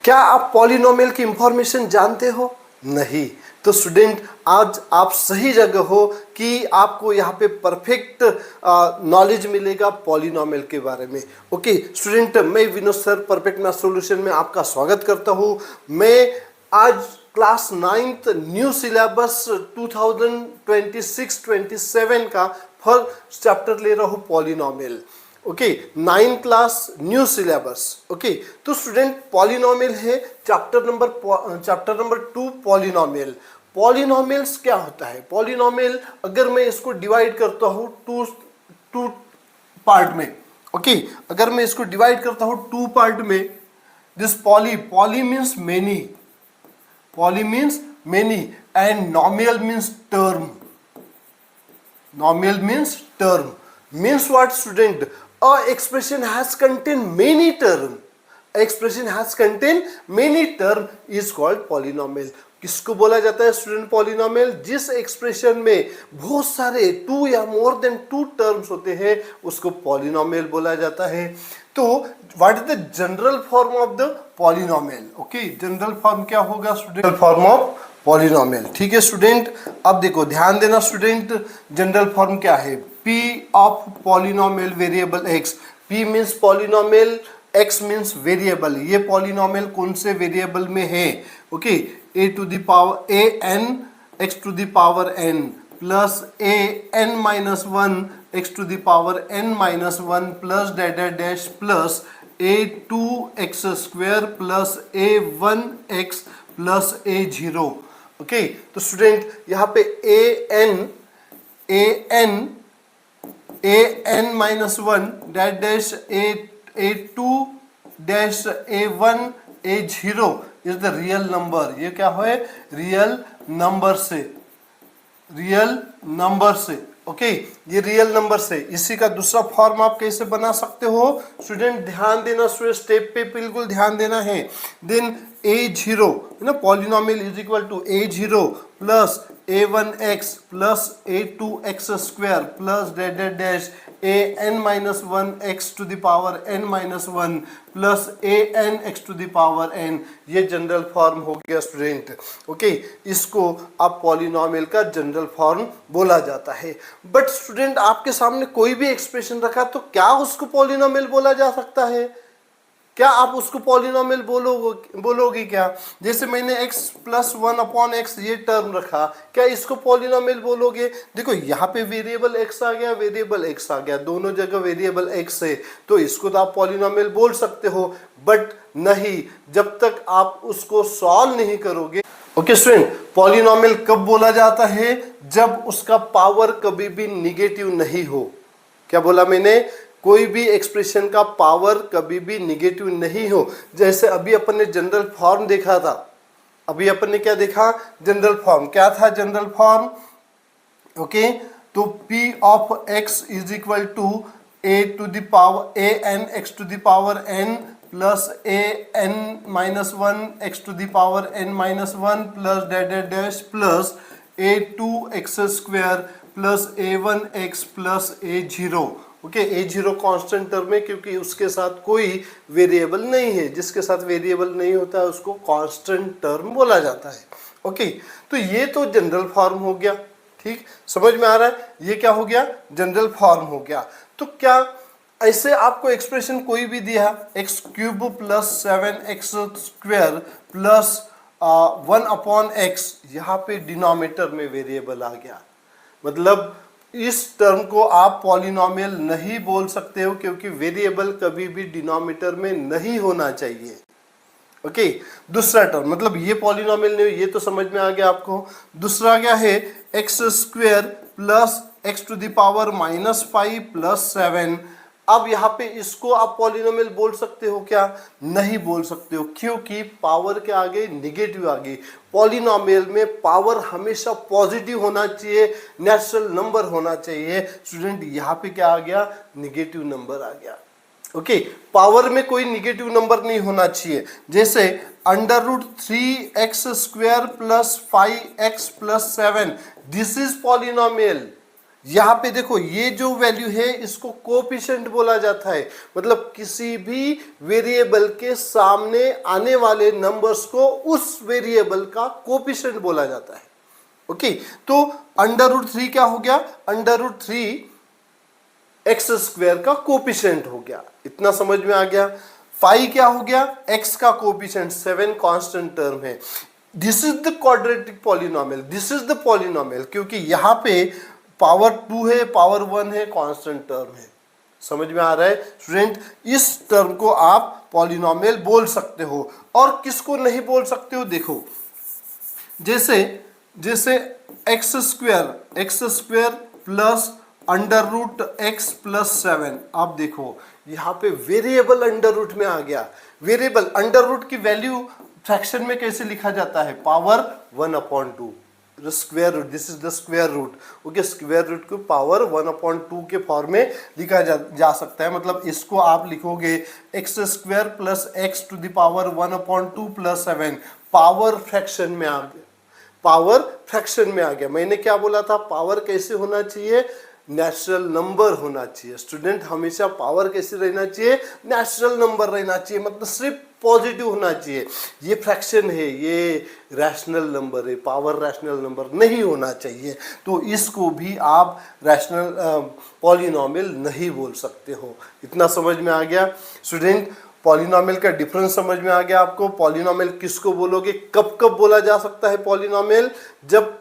क्या आप पॉलिनोमियल की इंफॉर्मेशन जानते हो? नहीं। तो स्टूडेंट आज आप सही जगह हो कि आपको यहाँ पे परफेक्ट नॉलेज मिलेगा पॉलिनोमियल के बारे में। ओके स्टूडेंट, मैं Vinod sir perfect math solution में आपका स्वागत करता हूँ। मैं आज क्लास 9th न्यू सिलेबस 2026-27 का फर्स्ट चैप्टर ले रहा हूँ polynomial. Okay 9 class new syllabus. Okay तो स्टूडेंट पॉलिनोमियल है चैप्टर नंबर 2 पॉलिनोमियल। पॉलिनोमियल्स क्या होता है? पॉलिनोमियल अगर मैं इसको डिवाइड करता हूँ टू पार्ट में। ओके अगर मैं इसको डिवाइड करता हूँ 2 पार्ट में, this poly means many and nomial means term. Nominal means term. Means what, student? A expression has contained many term. Expression has contained many term is called polynomial. किसको बोला जाता है स्टूडेंट पॉलिनोमियल? जिस expression में बहुत सारे 2 या more than 2 terms होते हैं उसको पॉलिनोमियल बोला जाता है। तो what is the general form of the polynomial? Okay general form क्या होगा स्टूडेंट? Form of polynomial. ठीक है स्टूडेंट, अब देखो ध्यान देना स्टूडेंट, जनरल फॉर्म क्या है? P of polynomial variable x। P means polynomial, x means variable. ये पॉलिनोमियल कौन से वेरिएबल में है? Okay a to the power a n x to the power n plus a n minus 1 x to the power n minus 1 plus dash dash plus a 2x square plus a 1x plus a 0। Okay तो student यहाँ पे a n minus 1 dash dash a 2 dash a 1 a 0 is the real number. ये क्या है? Real number से। Okay ये real number से। इसी का दूसरा फॉर्म आप कैसे बना सकते हो स्टूडेंट? ध्यान देना स्टेप पे बिल्कुल ध्यान देना है। देन a0 ना polynomial is equal to a0 plus a1x plus a2x square plus dash dash dash an minus 1 x to the power n minus 1 plus an x to the power n। ये general form हो गया student. Okay इसको आप polynomial का general form बोला जाता है। But student आपके सामने कोई भी एक्सप्रेशन रखा तो क्या उसको पॉलिनोमियल बोला जा सकता है? क्या आप उसको पॉलिनोमियल बोलोगे क्या? जैसे मैंने x प्लस 1 अपॉन x ये टर्म रखा, क्या इसको पॉलिनोमियल बोलोगे? देखो यहाँ पे वेरिएबल x आ गया, वेरिएबल x आ गया, दोनों जगह वेरिएबल x है, तो इसको तो आप पॉलिनोमियल बोल सकते हो। बट नहीं, जब तक आप उसको सॉल्व नहीं करोगे। ओके स्टूडेंट, पॉलिनोमियल कब बोला जाता है? जब उसका पावर कभी भी निगेटिव नहीं हो। क्या बोला मैंने? कोई भी एक्सप्रेशन का पावर कभी भी निगेटिव नहीं हो। जैसे अभी अपन ने जनरल फॉर्म देखा था। अभी अपन ने क्या देखा? General form. क्या था जनरल फॉर्म? ओके तो P of x is equal to a to the power a n x to the power n plus a n minus 1 x to the power n minus 1 plus dash dash dash plus a 2x square plus a 1x plus a 0। Okay a 0 constant term है क्योंकि उसके साथ कोई variable नहीं है। जिसके साथ variable नहीं होता है उसको कांस्टेंट टर्म बोला जाता है। ओके तो ये तो जनरल फॉर्म हो गया। ठीक समझ में आ रहा है? ये क्या हो गया? जनरल फॉर्म हो गया। तो क्या ऐसे आपको एक्सप्रेशन कोई भी दिया x cube plus 7x square plus 1 upon x, यहाँ पे डिनोमिनेटर में वेरिएबल आ गया, मतलब इस टर्म को आप पॉलिनोमियल नहीं बोल सकते हो क्योंकि वेरिएबल कभी भी डिनोमिनेटर में नहीं होना चाहिए। ओके दूसरा टर्म मतलब ये पॉलिनोमियल नहीं, ये तो समझ में आ गया आपको। दूसरा क्या है? X square plus x to the power minus 5 plus 7। अब यहाँ पे इसको आप पॉलिनोमियल बोल सकते हो क्या? नहीं बोल सकते हो, क्योंकि पावर के आगे निगेटिव आ गई। पॉलिनोमियल में पावर हमेशा पॉजिटिव होना चाहिए, नेचुरल नंबर होना चाहिए। स्टूडेंट यहाँ पे क्या आ गया? निगेटिव नंबर आ गया। ओके पावर में कोई निगेटिव नंबर नहीं होना चाहिए। जैसे √3x square plus 5x plus 7, this is polynomial. यहाँ पे देखो ये जो वैल्यू है इसको कोएफिशिएंट बोला जाता है, मतलब किसी भी वेरिएबल के सामने आने वाले नंबर्स को उस वेरिएबल का कोएफिशिएंट बोला जाता है। ओके, तो √3 क्या हो गया, √3 एक्स स्क्वायर का कोएफिशिएंट हो गया, इतना समझ में आ गया। फाई क्या हो गया, एक्स का कोएफिशिएंट 7 कांस्टेंट टर्म है। This is the quadratic polynomial, this is the polynomial, क्योंकि यहां पे पावर 2 है, पावर 1 है, कांस्टेंट टर्म है। समझ में आ रहा है स्टूडेंट, इस टर्म को आप पॉलिनोमियल बोल सकते हो। और किसको नहीं बोल सकते हो, देखो जैसे जैसे x square plus √x plus 7, आप देखो यहाँ पे वेरिएबल अंडर रूट में आ गया। वेरिएबल अंडर रूट की वैल्यू फ्रैक्शन में कैसे लिखा जाता है, power 1/2, square root, this is the square root. Okay, square root को पावर 1/2 के फॉर्म में लिखा जा सकता है। मतलब इसको आप लिखोगे x² plus x to the power 1/2 plus 7, power fraction में आ गया, पावर फ्रैक्शन में आ गया। मैंने क्या बोला था, पावर कैसे होना चाहिए, नेचुरल नंबर होना चाहिए। स्टूडेंट हमेशा पावर कैसे रहना चाहिए, नेचुरल नंबर रहना चाहिए, मतलब सिर्फ पॉजिटिव होना चाहिए। ये फ्रैक्शन है, ये रैशनल नंबर है, पावर रैशनल नंबर नहीं होना चाहिए। तो इसको भी आप रैशनल पॉलिनोमियल नहीं बोल सकते हो। इतना समझ में आ गया स्टूडेंट, पॉलिनोमियल का डिफरेंस समझ में आ गया आपको। पॉलिनोमियल किसको बोलोगे, कब कब बोला जा सकता है पॉलिनोमियल, जब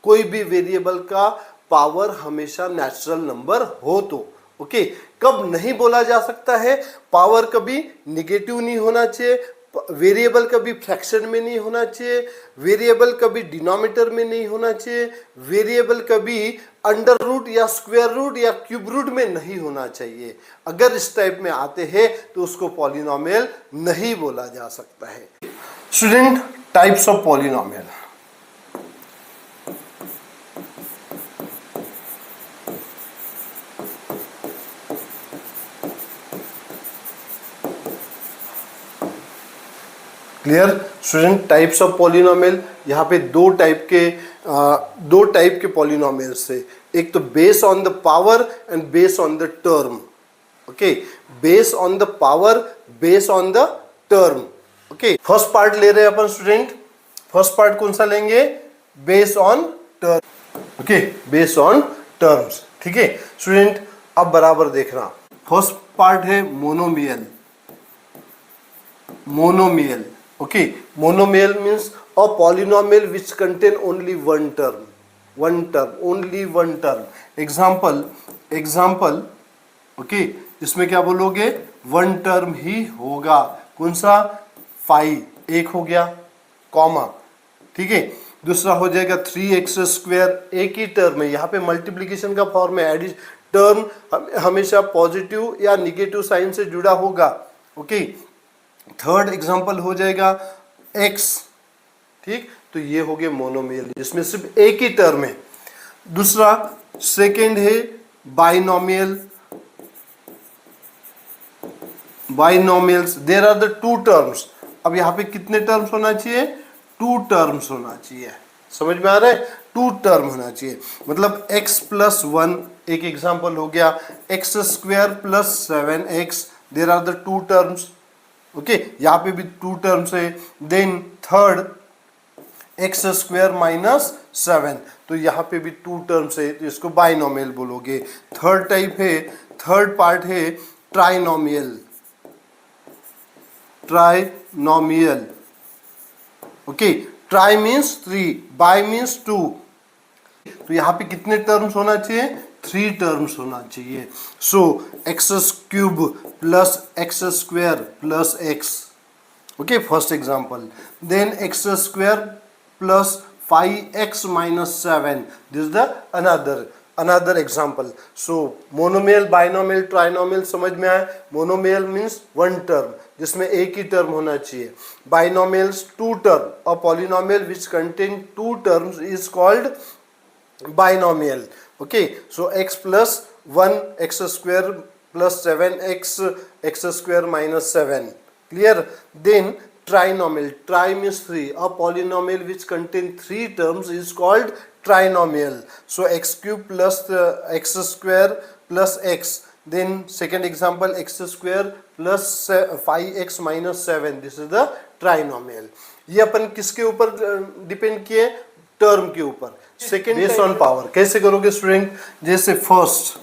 कोई भी वेरिएबल का पावर हमेशा नेचुरल नंबर हो तो। ओके, कब नहीं बोला जा सकता है, पावर कभी निगेटिव नहीं होना चाहिए, वेरिएबल कभी फ्रैक्शन में नहीं होना चाहिए, वेरिएबल कभी डिनोमिनेटर में नहीं होना चाहिए, वेरिएबल कभी अंडर रूट या स्क्वायर रूट या क्यूब रूट में नहीं होना चाहिए। अगर इस टाइप में आते हैं तो उसको पॉलिनोमियल नहीं बोला जा सकता है। Student, types of polynomial, clear student, types of polynomial, यहाँ पे दो टाइप के पॉलिनोमियल्स है। एक तो base on the power and base on the term. Okay, base on the power, base on the term. Okay, first part ले रहे हैं अपन स्टूडेंट, फर्स्ट पार्ट कौन सा लेंगे, base on term. Okay, base on terms, ठीक है student. अब बराबर देखना, फर्स्ट पार्ट है monomial. Monomial, okay, monomial means a polynomial which contain only one term, only one term. example, okay, इसमें क्या बोलोगे, वन टर्म ही होगा, कौन सा, फाइव, एक हो गया, कॉमा, ठीक है। दूसरा हो जाएगा 3x², एक ही टर्म है, यहाँ पे मल्टीप्लीकेशन का फॉर्म है, एडिशन टर्म हमेशा पॉजिटिव या निगेटिव साइन से जुड़ा होगा। ओके, थर्ड एग्जांपल हो जाएगा x, ठीक, तो ये हो गया मोनोमियल जिसमें सिर्फ एक ही टर्म है। दूसरा सेकंड है binomial, binomials, there are the two terms. अब यहाँ पे कितने टर्म्स होना चाहिए, टू टर्म्स होना चाहिए, समझ में आ रहा है, टू टर्म होना चाहिए। मतलब x प्लस 1 एक एग्जांपल हो गया, x² plus 7x, there are the two terms. Okay, यहाँ पे भी टू टर्म्स है। देन थर्ड x² माइनस 7, तो यहाँ पे भी टू टर्म्स है, तो इसको बाइनोमियल बोलोगे। थर्ड टाइप है, थर्ड पार्ट है trinomial, trinomial. Okay, try means 3, by means 2, तो यहाँ पे कितने टर्म्स होना चाहिए, 3 टर्म्स होना चाहिए। So x³ plus x² plus x, okay, first example. Then x² plus 5x minus 7, this is the another example. So monomial, binomial, trinomial समझ में आया। मोनोमियल मीन्स वन टर्म जिसमें एक ही टर्म होना चाहिए, बाइनोमियल्स टू टर्म, और polynomial which contain two terms is called binomial. Okay, so x plus 1 x² plus 7x, x² minus 7, clear. Then trinomial. Tri means 3. A polynomial which contains 3 terms is called trinomial. So x cube plus x square plus x. Then second example, x square plus 5x minus 7. This is the trinomial. ये अपन किसके ऊपर depend किए? Term के ऊपर. Second based on power. कैसे करोगे student? जैसे first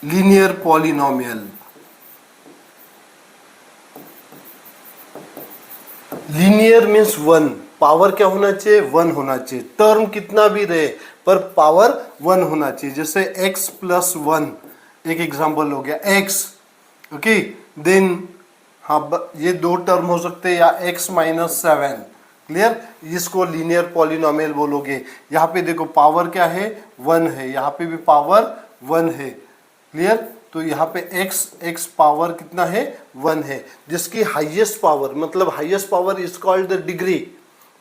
linear polynomial. Linear means 1. Power क्या होना चाहिए? 1 होना चाहिए. टर्म कितना भी रहे पर पावर 1 होना चाहिए. जैसे x प्लस 1 एक एग्जांपल हो गया x. ओके, देन हाँ ये 2 टर्म हो सकते हैं, या x माइनस 7. क्लियर? इसको लीनियर पॉलिनोमियल बोलोगे. यहाँ पे देखो पावर क्या है? 1 है. यहाँ पे भी पावर 1 है. क्लियर? तो यहाँ पे x पावर कितना है? 1 है. जिसकी हाईएस्ट पावर, मतलब highest power is called the degree.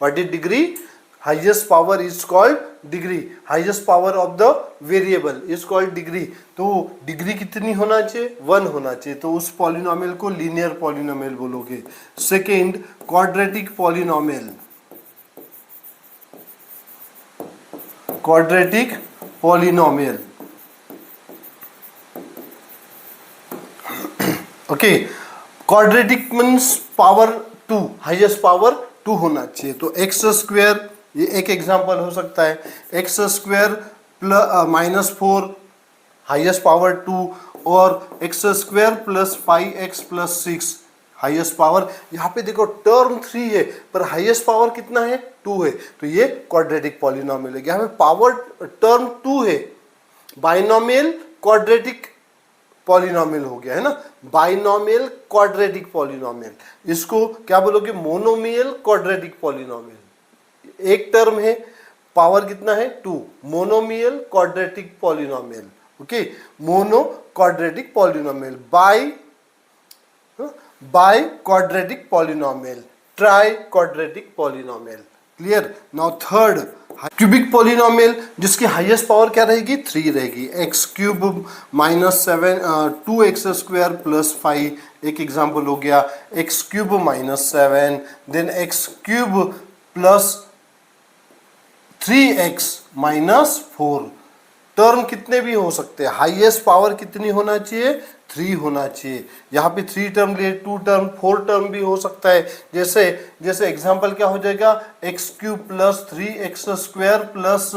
What is degree? Highest power is called degree. Highest power of the variable is called degree. तो डिग्री कितनी होना चाहिए? 1 होना चाहिए. तो उस पॉलिनोमियल को लीनियर पॉलिनोमियल बोलोगे. Second, quadratic polynomial. Quadratic polynomial. Okay, quadratic means power 2, highest power 2 होना चाहिए. तो एक्स स्क्वायर, ये एक एग्जांपल हो सकता है. X square plus minus 4, highest power 2, और x square plus 5x plus 6, highest power. यहाँ पे देखो टर्म 3 है पर हाईएस्ट पावर कितना है? 2 है. तो ये क्वाड्रेटिक पॉलिनोमियल है. यहाँ पे पावर टर्म 2 है. बाइनोमियल क्वाड्रेटिक पॉलिनोमियल हो गया है ना. Binomial quadratic polynomial. इसको क्या बोलोगे? Monomial quadratic polynomial. एक टर्म है, पावर कितना है? 2. Monomial quadratic polynomial. Okay, mono quadratic polynomial. Bi quadratic polynomial. Tri quadratic polynomial. Clear? Now third, cubic polynomial, जिसकी हाईएस्ट पावर क्या रहेगी? 3 रहेगी. X cube minus 7 2x square plus 5 एक example हो गया. X cube minus 7, then x cube plus 3x minus 4. Term कितने भी हो सकते हैं. हाईएस्ट पावर कितनी होना चाहिए? 3 होना चाहिए. यहाँ पे 3 टर्म लिए, 2 टर्म, 4 टर्म भी हो सकता है. जैसे एग्जांपल क्या हो जाएगा? X cube plus 3x square plus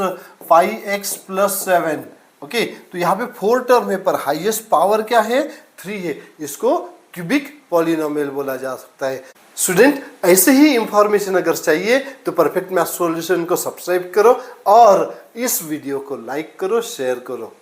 5x plus 7. Okay, तो यहाँ पे 4 टर्म है पर हाईएस्ट पावर क्या है? 3 है. इसको क्यूबिक पॉलिनोमियल बोला जा सकता है. स्टूडेंट, ऐसे ही इंफॉर्मेशन अगर चाहिए तो परफेक्ट मैथ सॉल्यूशन को सब्सक्राइब करो और इस वीडियो को लाइक करो, शेयर करो.